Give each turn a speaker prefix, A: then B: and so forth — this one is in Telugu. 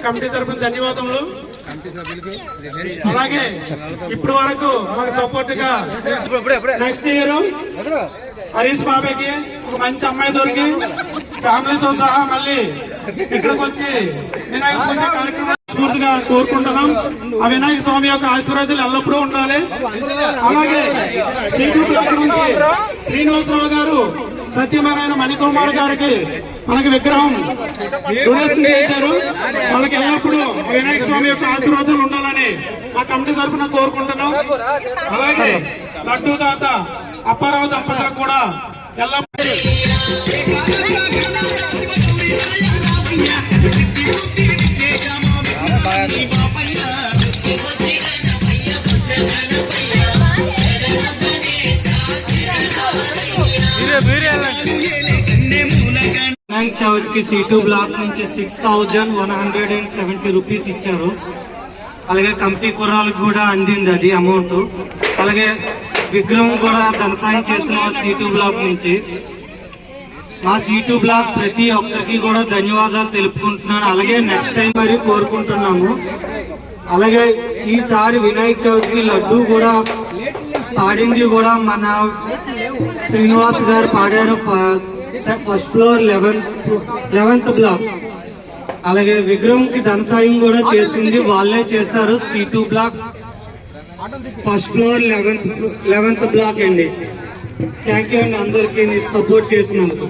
A: కమిటీ తరఫున ధన్యవాదములు. అలాగే ఇప్పటి వరకు మాకు సపోర్ట్ గా నెక్స్ట్ ఇయర్ హరీష్ బాబాకి ఒక మంచి అమ్మాయి దొరికి ఫ్యామిలీతో సహా మళ్ళీ ఇక్కడికి వచ్చి వినాయక పూజ కార్యక్రమం స్ఫూర్తిగా కోరుకుంటున్నాం. ఆ వినాయక స్వామి యొక్క ఆశీర్వాదాలు ఎల్లప్పుడూ ఉండాలి. అలాగే సీటు బ్లాక్ నుంచి శ్రీనివాసరావు గారు సత్యనారాయణ మణికుమార్ గారికి మనకి విగ్రహం డొనేషన్ చేశారు. వాళ్ళకి ఎల్లప్పుడూ వినాయక స్వామి యొక్క ఆశీర్వాదాలు ఉండాలని మా కమిటీ తరఫున కోరుకుంటున్నాం. అలాగే లడ్డూ దాత అప్పారావు దంపతులకు కూడా ఎల్లప్పుడూ
B: వినాయక చవితికి C2 బ్లాక్ నుంచి 6170 రూపీస్ ఇచ్చారు. అలాగే కమిటీ కుర్రాలకు కూడా అందింది అది అమౌంట్. అలాగే విగ్రహం కూడా ధన సాయం చేసిన C2 బ్లాక్ నుంచి. మా C2 బ్లాక్ ప్రతి ఒక్కరికి కూడా ధన్యవాదాలు తెలుపుకుంటున్నాను. అలాగే నెక్స్ట్ టైం మరి కోరుకుంటున్నాము. అలాగే ఈసారి వినాయక చవితికి లడ్డూ కూడా పాడింది కూడా మన శ్రీనివాస్ గారు పాడారు. First floor 11th block. అలాగే విగ్రహంకి ధన సాయం కూడా చేసింది వాళ్ళే చేశారు. C2 block first floor 11th block అండి. థ్యాంక్ యూ అండి అందరికీ సపోర్ట్ చేసినందుకు.